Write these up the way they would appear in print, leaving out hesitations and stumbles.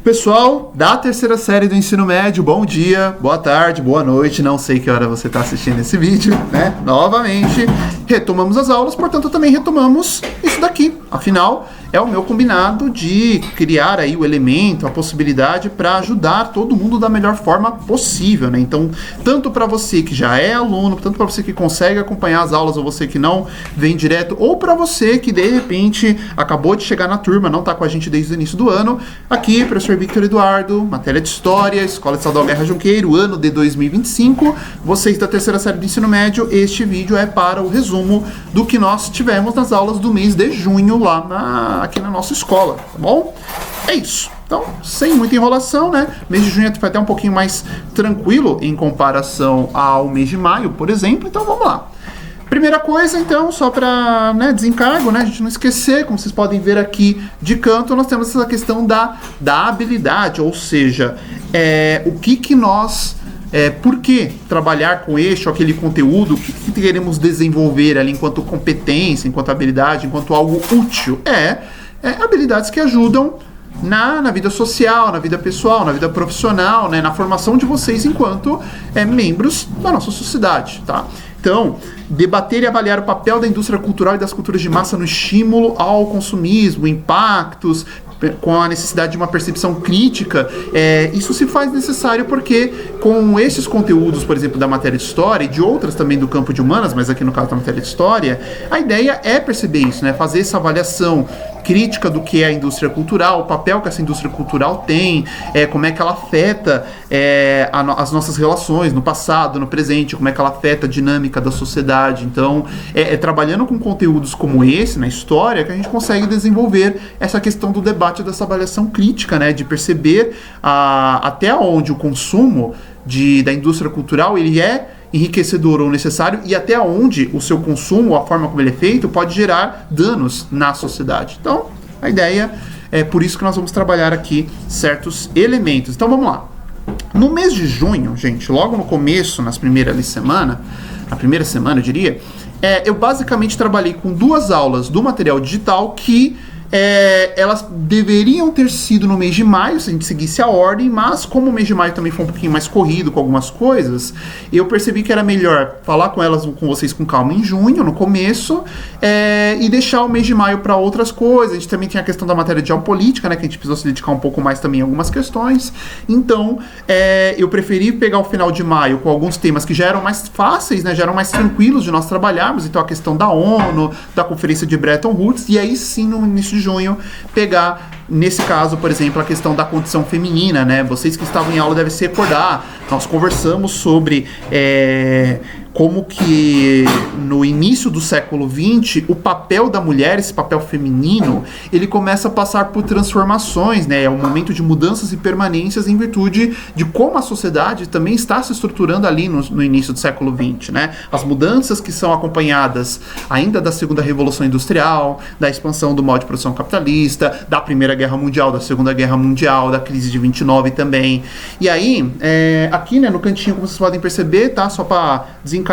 Pessoal da terceira série do ensino médio, bom dia, boa tarde, boa noite, não sei que hora você está assistindo esse vídeo, né? Novamente, retomamos as aulas, portanto também retomamos isso daqui. Afinal, é o meu combinado de criar aí o elemento, a possibilidade para ajudar todo mundo da melhor forma possível, né? Então, tanto para você que já é aluno, tanto para você que consegue acompanhar as aulas ou você que não vem direto, ou para você que de repente acabou de chegar na turma, não está com a gente desde o início do ano, aqui, professor Victor Eduardo, matéria de História, Escola Estadual Guerra Junqueiro, ano de 2025, vocês da terceira série do ensino médio, este vídeo é para o resumo do que nós tivemos nas aulas do mês de junho lá aqui na nossa escola, tá bom? É isso. Então, sem muita enrolação, né? Mês de junho foi até um pouquinho mais tranquilo em comparação ao mês de maio, por exemplo, então vamos lá. Primeira coisa, então, só para desencargo, né, a gente não esquecer, como vocês podem ver aqui de canto, nós temos essa questão da habilidade, ou seja, o que nós, por que trabalhar com este ou aquele conteúdo, o que queremos desenvolver ali enquanto competência, enquanto habilidade, enquanto algo útil, habilidades que ajudam na vida social, na vida pessoal, na vida profissional, né, na formação de vocês enquanto membros da nossa sociedade, tá? Então, debater e avaliar o papel da indústria cultural e das culturas de massa no estímulo ao consumismo, impactos, com a necessidade de uma percepção crítica, isso se faz necessário porque com esses conteúdos, por exemplo, da matéria de História e de outras também do campo de Humanas, mas aqui no caso da matéria de História, a ideia é perceber isso, né? Fazer essa avaliação crítica do que é a indústria cultural, o papel que essa indústria cultural tem, como é que ela afeta as nossas relações no passado, no presente, como é que ela afeta a dinâmica da sociedade. Então, trabalhando com conteúdos como esse, na história, que a gente consegue desenvolver essa questão do debate, dessa avaliação crítica, né, de perceber até onde o consumo da indústria cultural ele é enriquecedor ou necessário e até onde o seu consumo, a forma como ele é feito, pode gerar danos na sociedade. Então, a ideia é por isso que nós vamos trabalhar aqui certos elementos. Então, vamos lá. No mês de junho, gente, logo no começo, na primeira semana, eu diria, eu basicamente trabalhei com 2 aulas do material digital que elas deveriam ter sido no mês de maio, se a gente seguisse a ordem, mas como o mês de maio também foi um pouquinho mais corrido com algumas coisas, eu percebi que era melhor falar com vocês com calma em junho, no começo, e deixar o mês de maio para outras coisas. A gente também tem a questão da matéria de geopolítica, né, que a gente precisou se dedicar um pouco mais também a algumas questões. Então, eu preferi pegar o final de maio com alguns temas que já eram mais fáceis, né, já eram mais tranquilos de nós trabalharmos. Então, a questão da ONU, da Conferência de Bretton Woods, e aí sim, no início de junho, pegar, nesse caso, por exemplo, a questão da condição feminina, né? Vocês que estavam em aula devem se recordar, nós conversamos sobre como que no início do século XX o papel da mulher, esse papel feminino, ele começa a passar por transformações, né? É um momento de mudanças e permanências em virtude de como a sociedade também está se estruturando ali no início do século XX, né? As mudanças que são acompanhadas ainda da segunda revolução industrial, da expansão do modo de produção capitalista, da Primeira Guerra Mundial, da Segunda Guerra Mundial, da crise de 29 também. E aí, aqui, né, no cantinho, como vocês podem perceber, tá? Só para desencargo,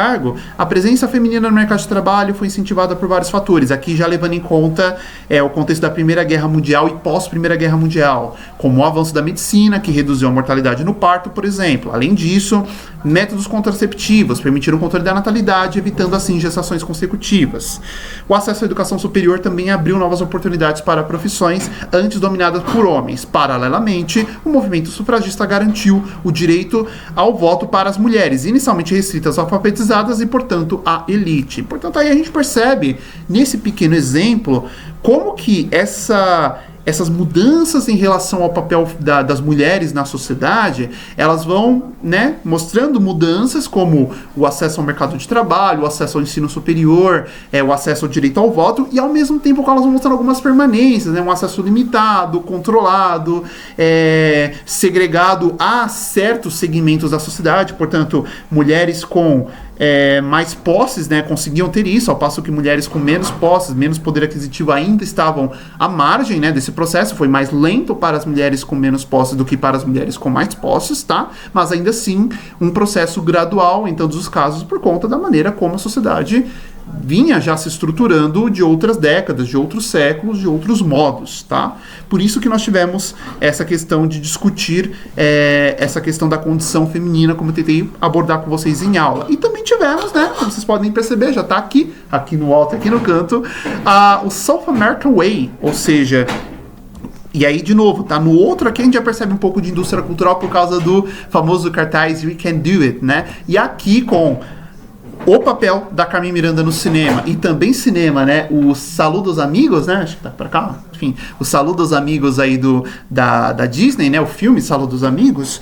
a presença feminina no mercado de trabalho foi incentivada por vários fatores. Aqui já levando em conta o contexto da Primeira Guerra Mundial e pós-Primeira Guerra Mundial, como o avanço da medicina, que reduziu a mortalidade no parto, por exemplo. Além disso, métodos contraceptivos permitiram o controle da natalidade, evitando assim gestações consecutivas. O acesso à educação superior também abriu novas oportunidades para profissões antes dominadas por homens. Paralelamente, o movimento sufragista garantiu o direito ao voto para as mulheres, inicialmente restritas às alfabetizadas e, portanto, à elite. Portanto, aí a gente percebe, nesse pequeno exemplo, como que essas mudanças em relação ao papel das mulheres na sociedade, elas vão, né, mostrando mudanças como o acesso ao mercado de trabalho, o acesso ao ensino superior, o acesso ao direito ao voto, e ao mesmo tempo que elas vão mostrando algumas permanências, né, um acesso limitado, controlado, segregado a certos segmentos da sociedade. Portanto, mulheres com mais posses, né, conseguiam ter isso, ao passo que mulheres com menos posses, menos poder aquisitivo ainda estavam à margem, né, desse processo. Foi mais lento para as mulheres com menos posses do que para as mulheres com mais posses, tá? Mas ainda assim, um processo gradual em todos os casos por conta da maneira como a sociedade vinha já se estruturando de outras décadas, de outros séculos, de outros modos, tá? Por isso que nós tivemos essa questão de discutir essa questão da condição feminina, como eu tentei abordar com vocês em aula. E também tivemos, né, como vocês podem perceber, já tá aqui no alto, aqui no canto, o South American Way, ou seja... E aí, de novo, tá? No outro aqui a gente já percebe um pouco de indústria cultural por causa do famoso cartaz We Can Do It, né? E aqui com o papel da Carmen Miranda no cinema, e também cinema, né? O Saludo aos Amigos, né? Acho que tá pra cá. Enfim, o Saludo aos Amigos aí da Disney, né? O filme Saludo aos Amigos.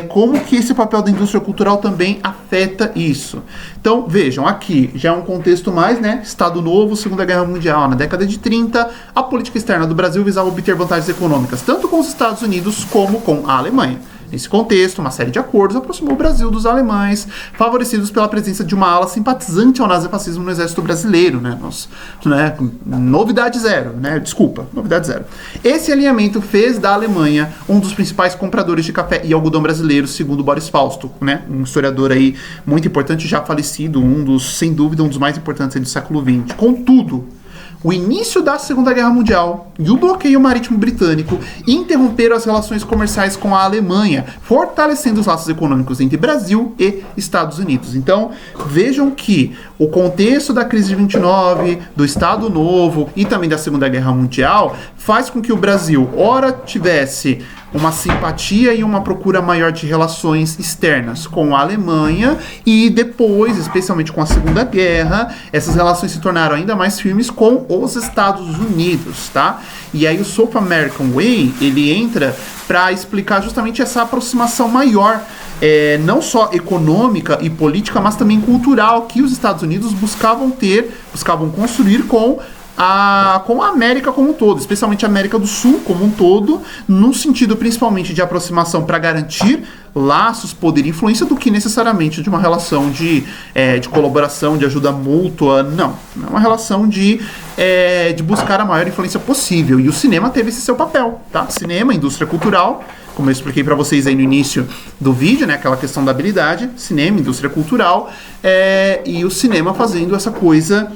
Como que esse papel da indústria cultural também afeta isso? Então, vejam, aqui já é um contexto mais, né? Estado Novo, Segunda Guerra Mundial. Na década de 30, a política externa do Brasil visava obter vantagens econômicas, tanto com os Estados Unidos como com a Alemanha. Nesse contexto, uma série de acordos aproximou o Brasil dos alemães, favorecidos pela presença de uma ala simpatizante ao nazifascismo no exército brasileiro, né? Novidade zero, né? Desculpa, novidade zero. Esse alinhamento fez da Alemanha um dos principais compradores de café e algodão brasileiros, segundo Boris Fausto, né? Um historiador aí muito importante, já falecido, sem dúvida, um dos mais importantes aí do século XX. Contudo, o início da Segunda Guerra Mundial e o bloqueio marítimo britânico interromperam as relações comerciais com a Alemanha, fortalecendo os laços econômicos entre Brasil e Estados Unidos. Então, vejam que o contexto da crise de 29, do Estado Novo e também da Segunda Guerra Mundial faz com que o Brasil, ora tivesse uma simpatia e uma procura maior de relações externas com a Alemanha, e depois, especialmente com a Segunda Guerra, essas relações se tornaram ainda mais firmes com os Estados Unidos, tá? E aí o South American Way, ele entra para explicar justamente essa aproximação maior, não só econômica e política, mas também cultural, que os Estados Unidos buscavam construir com a América como um todo, especialmente a América do Sul como um todo, no sentido principalmente de aproximação para garantir laços, poder e influência, do que necessariamente de uma relação de colaboração, de ajuda mútua. Não, é uma relação de buscar a maior influência possível, e o cinema teve esse seu papel, tá? Cinema, indústria cultural, como eu expliquei para vocês aí no início do vídeo, né, aquela questão da habilidade, cinema, indústria cultural, e o cinema fazendo essa coisa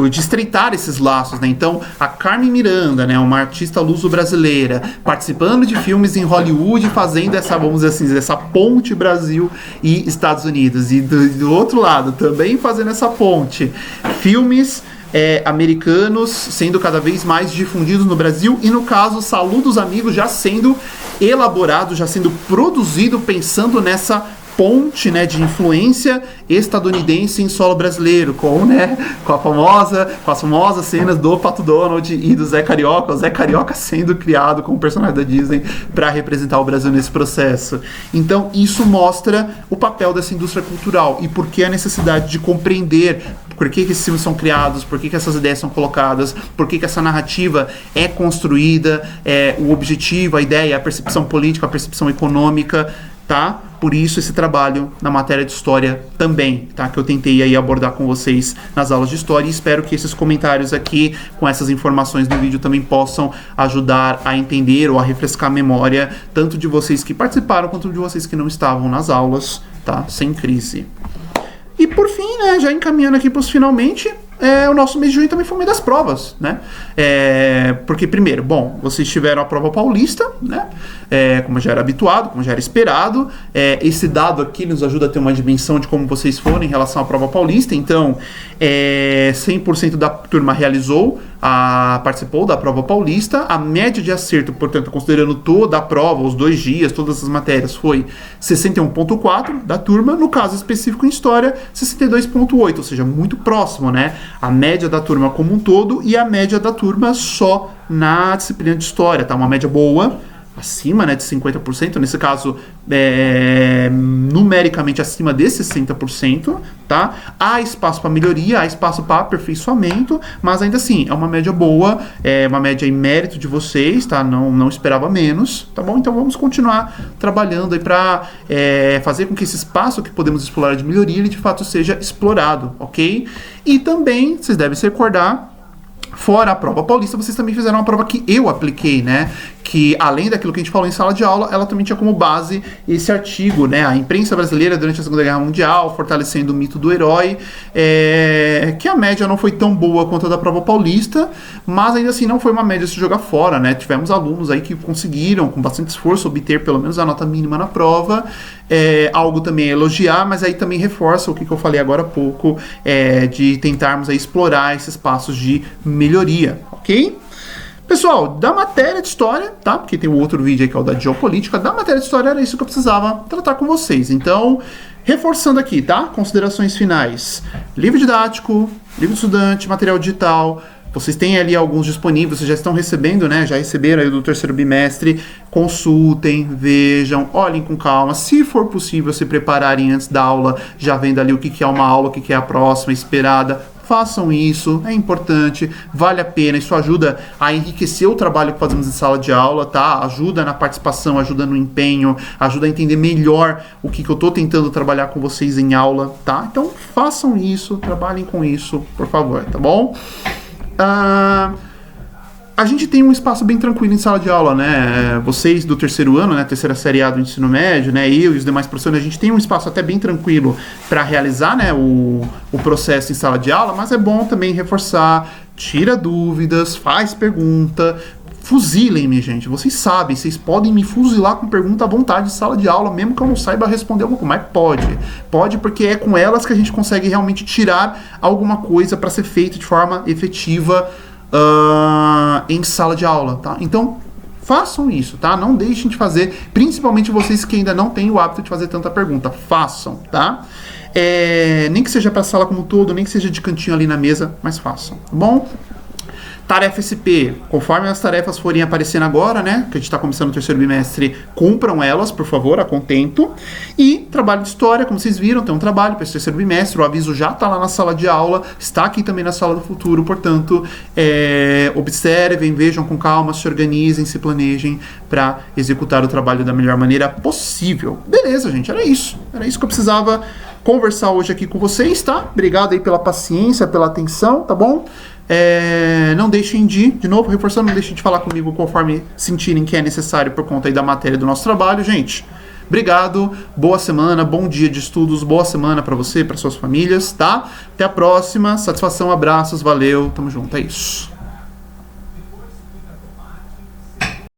de estreitar esses laços, né? Então, a Carmen Miranda, né, uma artista luso-brasileira, participando de filmes em Hollywood, fazendo essa, vamos dizer assim, essa ponte Brasil e Estados Unidos. E do outro lado, também fazendo essa ponte, filmes americanos sendo cada vez mais difundidos no Brasil, e no caso, Saludo aos Amigos já sendo elaborado, já sendo produzido pensando nessa ponte, né, de influência estadunidense em solo brasileiro, com as famosas cenas do Pato Donald e do Zé Carioca, o Zé Carioca sendo criado como personagem da Disney para representar o Brasil nesse processo. Então, isso mostra o papel dessa indústria cultural e por que a necessidade de compreender por que esses filmes são criados, por que essas ideias são colocadas, por que essa narrativa é construída, o objetivo, a ideia, a percepção política, a percepção econômica, tá? Por isso esse trabalho na matéria de história também, tá? Que eu tentei aí abordar com vocês nas aulas de história, e espero que esses comentários aqui, com essas informações do vídeo, também possam ajudar a entender ou a refrescar a memória, tanto de vocês que participaram, quanto de vocês que não estavam nas aulas, tá? Sem crise. E por fim, né, já encaminhando aqui para os finalmente, o nosso mês de junho também foi o mês das provas, né? Porque, primeiro, vocês tiveram a prova paulista, né? Como já era habituado, como já era esperado. Esse dado aqui nos ajuda a ter uma dimensão de como vocês foram em relação à prova paulista. Então, 100% da turma participou da prova paulista. A média de acerto, portanto, considerando toda a prova, os 2 dias, todas as matérias, foi 61,4 da turma. No caso específico em história, 62,8, ou seja, muito próximo, né? A média da turma como um todo e a média da turma só na disciplina de história, tá? Uma média boa, acima, né, de 50%, nesse caso, numericamente acima de 60%, tá? Há espaço para melhoria, há espaço para aperfeiçoamento, mas ainda assim, é uma média boa, uma média em mérito de vocês, tá? Não esperava menos, tá bom? Então vamos continuar trabalhando aí para fazer com que esse espaço que podemos explorar de melhoria, ele de fato seja explorado, ok? E também, vocês devem se recordar, Fora a prova paulista, vocês também fizeram uma prova que eu apliquei, né? Que além daquilo que a gente falou em sala de aula, ela também tinha como base esse artigo, né? A imprensa brasileira durante a Segunda Guerra Mundial, fortalecendo o mito do herói, que a média não foi tão boa quanto a da prova paulista, mas ainda assim não foi uma média se jogar fora, né? Tivemos alunos aí que conseguiram, com bastante esforço, obter pelo menos a nota mínima na prova. Algo também a elogiar, mas aí também reforça o que eu falei agora há pouco, de tentarmos aí explorar esses passos de melhoria, ok? Pessoal, da matéria de história, tá? Porque tem um outro vídeo aí que é o da geopolítica. Da matéria de história era isso que eu precisava tratar com vocês. Então, reforçando aqui, tá? Considerações finais. Livro didático, livro de estudante, material digital. Vocês têm ali alguns disponíveis, vocês já estão recebendo, né? Já receberam aí do terceiro bimestre. Consultem, vejam, olhem com calma. Se for possível se prepararem antes da aula, já vendo ali o que é uma aula, o que é a próxima, esperada. Façam isso, é importante, vale a pena, isso ajuda a enriquecer o trabalho que fazemos em sala de aula, tá? Ajuda na participação, ajuda no empenho, ajuda a entender melhor o que eu tô tentando trabalhar com vocês em aula, tá? Então façam isso, trabalhem com isso, por favor, tá bom? A gente tem um espaço bem tranquilo em sala de aula, né? Vocês do terceiro ano, né? Terceira série A do ensino médio, né? Eu e os demais professores, a gente tem um espaço até bem tranquilo para realizar, né? O processo em sala de aula, mas é bom também reforçar, tira dúvidas, faz pergunta, fuzilem-me, gente. Vocês sabem, vocês podem me fuzilar com pergunta à vontade em sala de aula, mesmo que eu não saiba responder alguma coisa, mas pode. Pode, porque é com elas que a gente consegue realmente tirar alguma coisa para ser feita de forma efetiva em sala de aula, tá? Então, façam isso, tá? Não deixem de fazer, principalmente vocês que ainda não têm o hábito de fazer tanta pergunta. Façam, tá? Nem que seja para a sala como um todo, nem que seja de cantinho ali na mesa, mas façam, tá bom? Tarefa SP, conforme as tarefas forem aparecendo agora, né, que a gente está começando o terceiro bimestre, cumpram elas, por favor, a contento. E trabalho de história, como vocês viram, tem um trabalho para esse terceiro bimestre, o aviso já está lá na sala de aula, está aqui também na sala do futuro, portanto, observem, vejam com calma, se organizem, se planejem para executar o trabalho da melhor maneira possível. Beleza, gente, era isso que eu precisava conversar hoje aqui com vocês, tá? Obrigado aí pela paciência, pela atenção, tá bom? Não deixem de novo, reforçando, não deixem de falar comigo conforme sentirem que é necessário por conta aí da matéria do nosso trabalho, gente. Obrigado, boa semana, bom dia de estudos, boa semana para você, para suas famílias, tá? Até a próxima, satisfação, abraços, valeu, tamo junto, é isso.